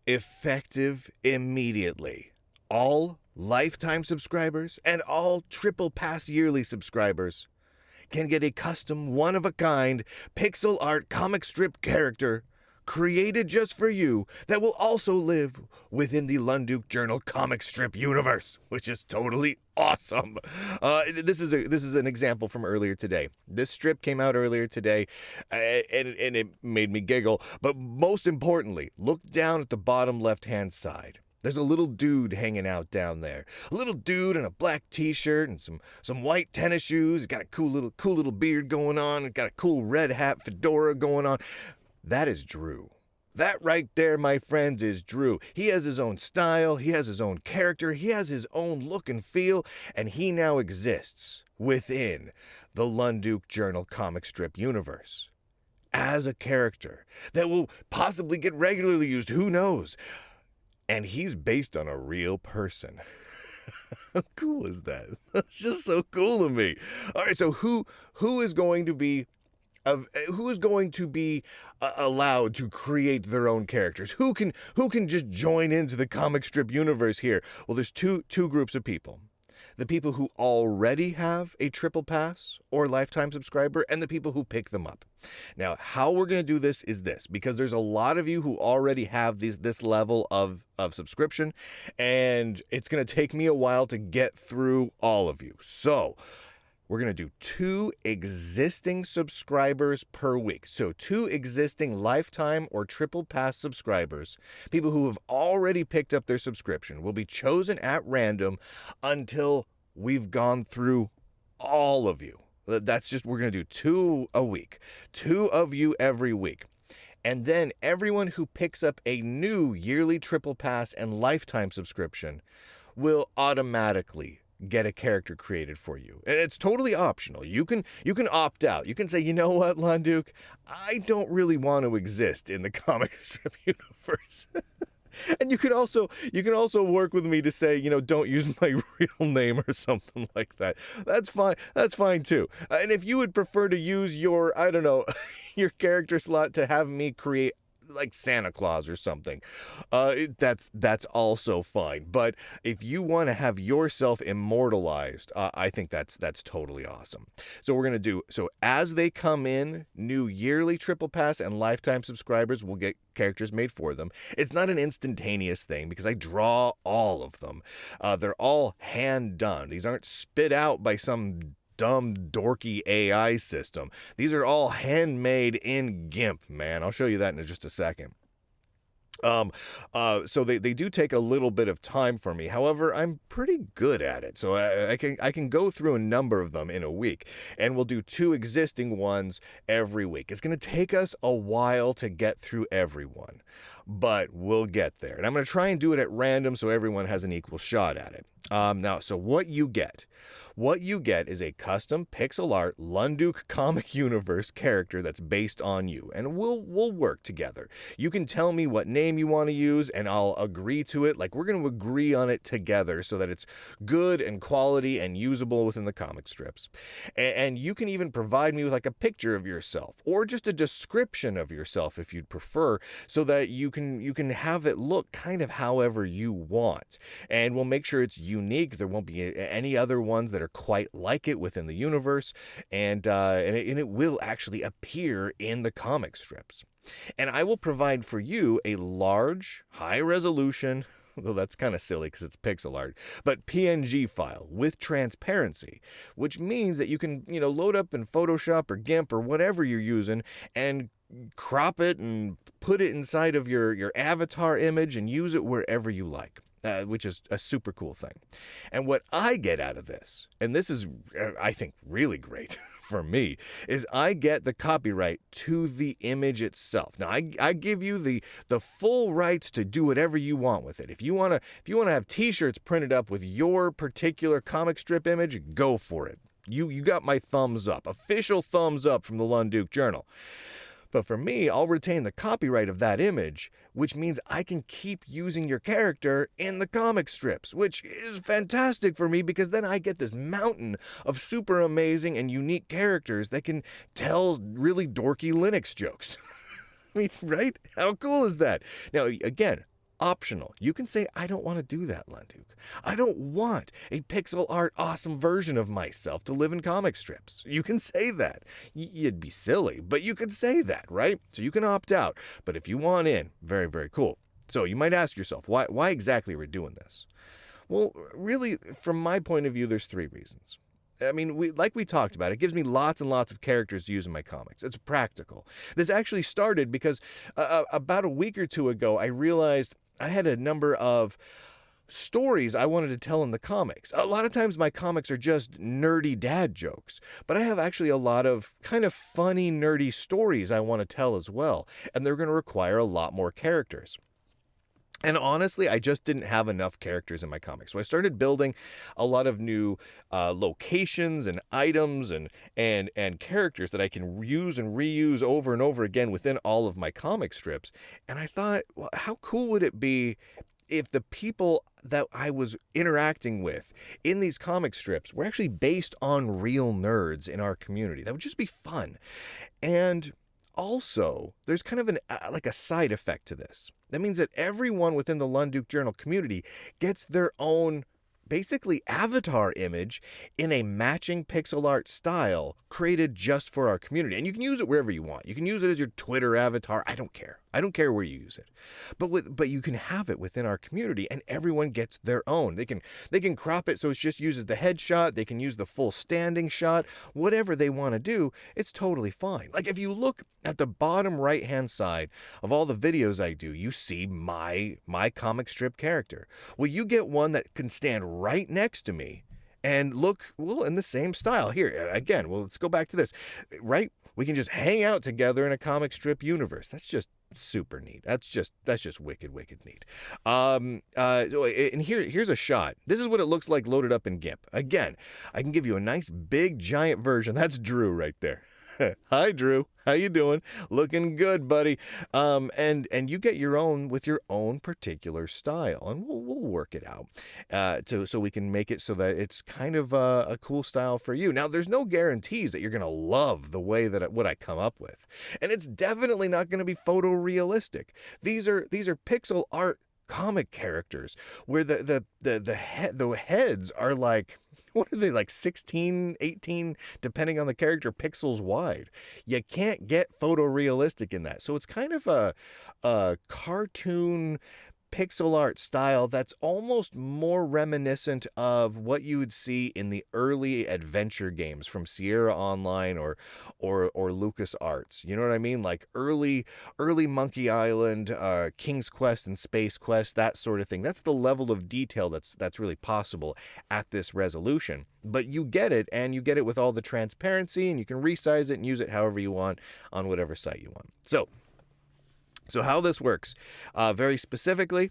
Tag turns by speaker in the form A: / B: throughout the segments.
A: Effective immediately. All lifetime subscribers and all Triple Pass yearly subscribers can get a custom one-of-a-kind pixel art comic strip character created just for you that will also live within the Lunduke Journal comic strip universe, which is totally awesome. This is an example from earlier today. This strip came out earlier today, and it made me giggle. But most importantly, look down at the bottom left-hand side. There's a little dude hanging out down there. A little dude in a black t-shirt and some white tennis shoes. He's got a cool little beard going on. He's got a cool red hat fedora going on. That is Drew. That right there, my friends, is Drew. He has his own style, he has his own character, he has his own look and feel, and he now exists within the Lunduke Journal comic strip universe as a character that will possibly get regularly used, who knows? And he's based on a real person. How cool is that? That's just so cool to me. All right, so who is going to be allowed to create their own characters? Who can just join into the comic strip universe here? Well, there's two groups of people. The people who already have a Triple Pass or lifetime subscriber, and the people who pick them up. Now, how we're going to do this is this, because there's a lot of you who already have this level of subscription, and it's going to take me a while to get through all of you. So we're going to do 2 existing subscribers per week. So 2 existing lifetime or Triple Pass subscribers, people who have already picked up their subscription, will be chosen at random until we've gone through all of you. That's just, we're going to do 2 a week. 2 of you every week. And then everyone who picks up a new yearly Triple Pass and lifetime subscription will automatically get a character created for you. And it's totally optional. You can opt out. You can say, you know what, Lunduke, I don't really want to exist in the comic strip universe. And you can also work with me to say, don't use my real name or something like that. That's fine. That's fine too. And if you would prefer to use your, I don't know, your character slot to have me create like Santa Claus or something, that's also fine. But if you want to have yourself immortalized, I think that's totally awesome. So we're gonna do, so as they come in, new yearly Triple Pass and lifetime subscribers will get characters made for them. It's not an instantaneous thing because I draw all of them. They're all hand done. These aren't spit out by some dumb, dorky AI system. These are all handmade in GIMP, man. I'll show you that in just a second. So they do take a little bit of time for me. However, I'm pretty good at it. So I can go through a number of them in a week, and we'll do 2 existing ones every week. It's going to take us a while to get through everyone, but we'll get there. And I'm going to try and do it at random so everyone has an equal shot at it. Now, so what you get is a custom pixel art Lunduke comic universe character that's based on you, and we'll work together. You can tell me what name you want to use, and I'll agree to it. Like, we're going to agree on it together so that it's good and quality and usable within the comic strips. And you can even provide me with like a picture of yourself or just a description of yourself if you'd prefer, so that you can have it look kind of however you want. And we'll make sure it's unique. There won't be any other ones that are quite like it within the universe, and it will actually appear in the comic strips. And I will provide for you a large, high-resolution, though that's kind of silly because it's pixel art, but PNG file with transparency, which means that you can, load up in Photoshop or GIMP or whatever you're using and crop it and put it inside of your avatar image and use it wherever you like. Which is a super cool thing. And what I get out of this, and this is, I think, really great for me, is I get the copyright to the image itself. Now, I give you the full rights to do whatever you want with it. If you want to have T-shirts printed up with your particular comic strip image, go for it. You got my thumbs up, official thumbs up from the Lunduke Journal. But for me, I'll retain the copyright of that image, which means I can keep using your character in the comic strips, which is fantastic for me because then I get this mountain of super amazing and unique characters that can tell really dorky Linux jokes. I mean, right? How cool is that? Now, again, optional. You can say, I don't want to do that, Lunduke. I don't want a pixel art awesome version of myself to live in comic strips. You can say that. You'd be silly, but you could say that, right? So you can opt out. But if you want in, very, very cool. So you might ask yourself, why exactly are we doing this? Well, really, from my point of view, there's 3 reasons. I mean, we talked about, it gives me lots and lots of characters to use in my comics. It's practical. This actually started because about a week or 2 ago, I realized I had a number of stories I wanted to tell in the comics. A lot of times my comics are just nerdy dad jokes, but I have actually a lot of kind of funny, nerdy stories I want to tell as well, and they're going to require a lot more characters. And honestly, I just didn't have enough characters in my comics. So I started building a lot of new locations and items and characters that I can use and reuse over and over again within all of my comic strips. And I thought, well, how cool would it be if the people that I was interacting with in these comic strips were actually based on real nerds in our community? That would just be fun. And also, there's kind of like a side effect to this. That means that everyone within the Lunduke Journal community gets their own, basically, avatar image in a matching pixel art style created just for our community. And you can use it wherever you want. You can use it as your Twitter avatar. I don't care. I don't care where you use it. But you can have it within our community, and everyone gets their own. They can crop it so it just uses the headshot. They can use the full standing shot. Whatever they want to do, it's totally fine. Like if you look at the bottom right-hand side of all the videos I do, you see my comic strip character. Well, you get one that can stand right next to me and look, well, in the same style. Here, again, well, let's go back to this, right? We can just hang out together in a comic strip universe. That's just super neat. That's just wicked neat. And here's a shot. This is what it looks like loaded up in GIMP. Again, I can give you a nice big giant version. That's Drew right there. Hi, Drew. How you doing? Looking good, buddy. And you get your own with your own particular style, and we'll work it out so we can make it so that it's kind of a cool style for you. Now, there's no guarantees that you're gonna love the way that what I come up with, and it's definitely not going to be photorealistic. These are pixel art comic characters where the heads are like, what are they, like 16, 18, depending on the character, pixels wide. You can't get photorealistic in that. So it's kind of a cartoon pixel art style that's almost more reminiscent of what you would see in the early adventure games from Sierra Online or LucasArts. You know what I mean? Like early Monkey Island, King's Quest and Space Quest, that sort of thing. That's the level of detail that's really possible at this resolution. But you get it, and you get it with all the transparency, and you can resize it and use it however you want on whatever site you want. So how this works, very specifically,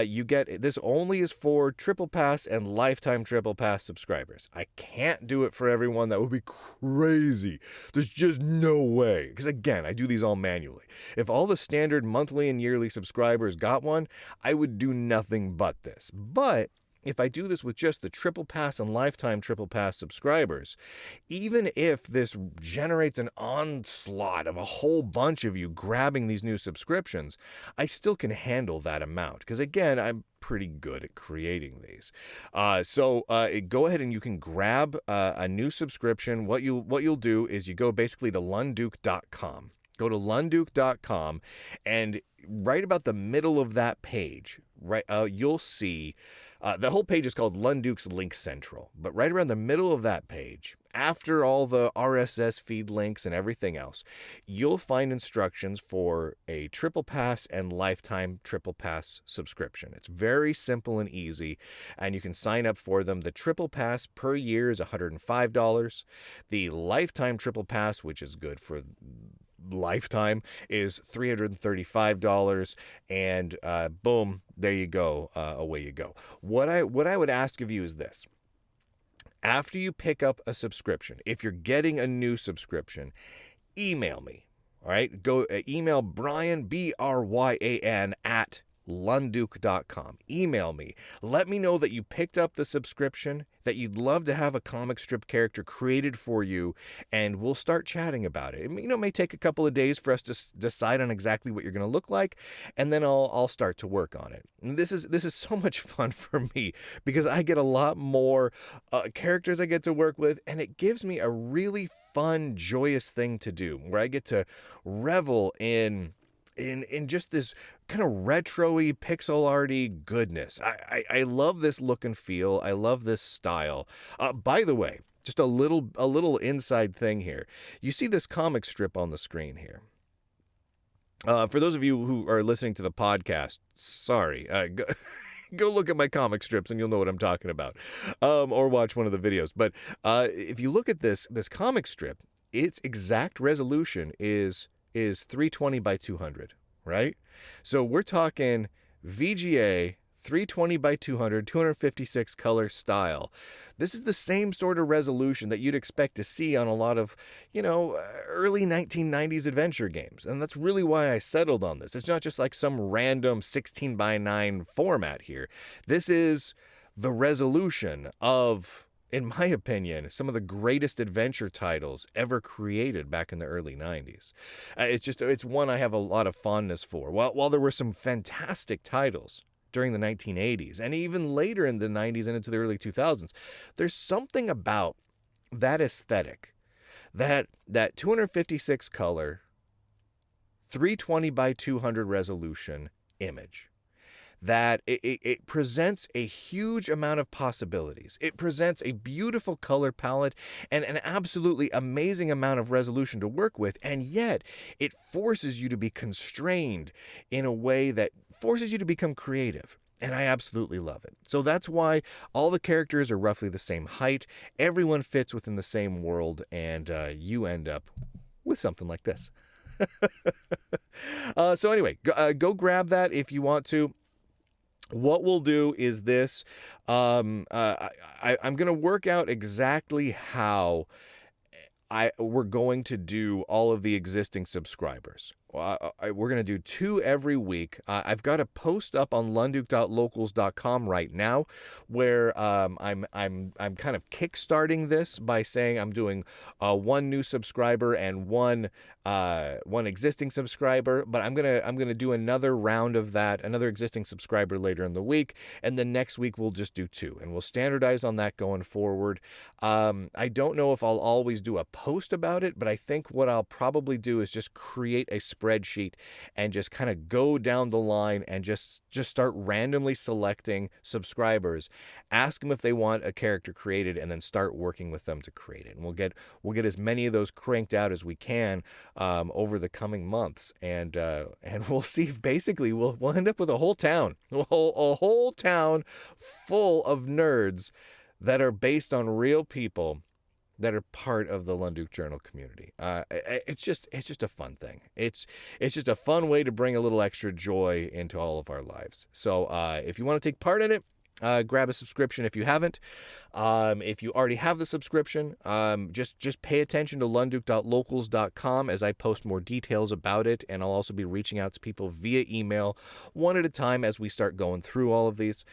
A: you get, this only is for Triple Pass and Lifetime Triple Pass subscribers. I can't do it for everyone. That would be crazy. There's just no way. Because again, I do these all manually. If all the standard monthly and yearly subscribers got one, I would do nothing but this. But if I do this with just the Triple Pass and Lifetime Triple Pass subscribers, even if this generates an onslaught of a whole bunch of you grabbing these new subscriptions, I still can handle that amount. Because again, I'm pretty good at creating these. So go ahead and you can grab a new subscription. What you'll do is you go basically to lunduke.com. Go to lunduke.com, and right about the middle of that page, right, you'll see the whole page is called Lunduke's Link Central. But right around the middle of that page, after all the RSS feed links and everything else, you'll find instructions for a Triple Pass and Lifetime Triple Pass subscription. It's very simple and easy, and you can sign up for them. The Triple Pass per year is $105. The Lifetime Triple Pass, which is good for lifetime, is $335, and boom, there you go, away you go. What I would ask of you is this: after you pick up a subscription, if you're getting a new subscription, email me. All right, go email Brian, Bryan, at lunduke.com. Email me. Let me know that you picked up the subscription, that you'd love to have a comic strip character created for you, and we'll start chatting about it. It may take a couple of days for us to decide on exactly what you're going to look like, and then I'll start to work on it. And this is so much fun for me because I get a lot more characters I get to work with, and it gives me a really fun, joyous thing to do where I get to revel in just this kind of retro-y, pixel arty goodness. I love this look and feel. I love this style. By the way, just a little inside thing here. You see this comic strip on the screen here. For those of you who are listening to the podcast, sorry. Go look at my comic strips and you'll know what I'm talking about. Or watch one of the videos. But if you look at this comic strip, its exact resolution is 320 by 200, right? So we're talking VGA 320 by 200, 256 color style. This is the same sort of resolution that you'd expect to see on a lot of, early 1990s adventure games. And that's really why I settled on this. It's not just like some random 16 by 9 format here. This is the resolution of, in my opinion, some of the greatest adventure titles ever created back in the early 90s. It's one I have a lot of fondness for. While there were some fantastic titles during the 1980s and even later in the 90s and into the early 2000s, there's something about that aesthetic, that 256 color, 320 by 200 resolution image, that it presents a huge amount of possibilities. It presents a beautiful color palette and an absolutely amazing amount of resolution to work with, and yet it forces you to be constrained in a way that forces you to become creative. And I absolutely love it. So that's why all the characters are roughly the same height, everyone fits within the same world, and you end up with something like this. So anyway, go grab that if you want to. What we'll do is this. I'm going to work out exactly how we're going to do all of the existing subscribers. We're going to do 2 every week. I've got a post up on lunduke.locals.com right now where I'm kind of kickstarting this by saying I'm doing 1 new subscriber and one existing subscriber, but I'm gonna do another round of that, another existing subscriber later in the week, and then next week we'll just do 2, and we'll standardize on that going forward. I don't know if I'll always do a post about it, but I think what I'll probably do is just create a spreadsheet and just kind of go down the line and just start randomly selecting subscribers, ask them if they want a character created, and then start working with them to create it. And we'll get as many of those cranked out as we can over the coming months, and we'll see if basically we'll end up with a whole town, a whole town full of nerds that are based on real people that are part of the Lunduke Journal community. It's just a fun thing. It's just a fun way to bring a little extra joy into all of our lives. So if you want to take part in it, grab a subscription if you haven't. If you already have the subscription, just pay attention to lunduke.locals.com as I post more details about it, and I'll also be reaching out to people via email one at a time as we start going through all of these.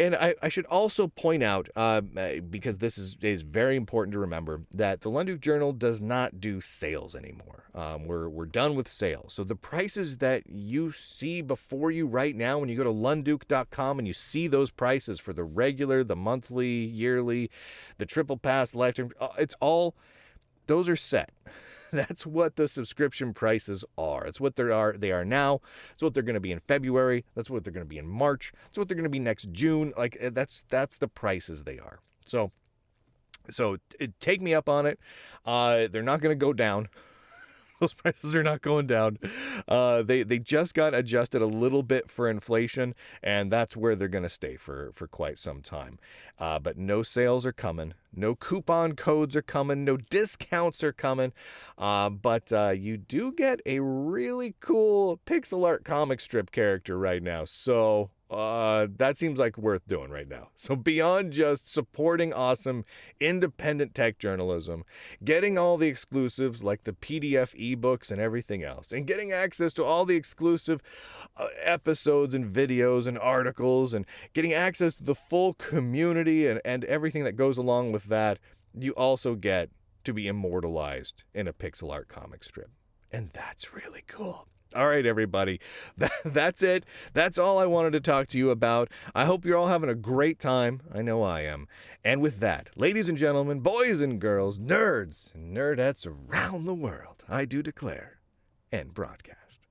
A: And I should also point out, because this is very important to remember, that the Lunduke Journal does not do sales anymore. We're done with sales. So the prices that you see before you right now when you go to lunduke.com and you see those prices for the regular, the monthly, yearly, the triple pass, the lifetime, those are set. That's what the subscription prices are. It's what they are now. It's what they're going to be in February. That's what they're going to be in March. It's what they're going to be next June. Like that's the prices they are. So take me up on it. They're not going to go down. Those prices are not going down. They just got adjusted a little bit for inflation, and that's where they're going to stay for quite some time. But no sales are coming. No coupon codes are coming. No discounts are coming. But you do get a really cool pixel art comic strip character right now. So that seems like worth doing right now. So beyond just supporting awesome independent tech journalism, getting all the exclusives like the PDF ebooks and everything else, and getting access to all the exclusive episodes and videos and articles, and getting access to the full community and everything that goes along with that, you also get to be immortalized in a pixel art comic strip. And that's really cool. All right, everybody, that's it. That's all I wanted to talk to you about. I hope you're all having a great time. I know I am. And with that, ladies and gentlemen, boys and girls, nerds and nerdettes around the world, I do declare, end broadcast.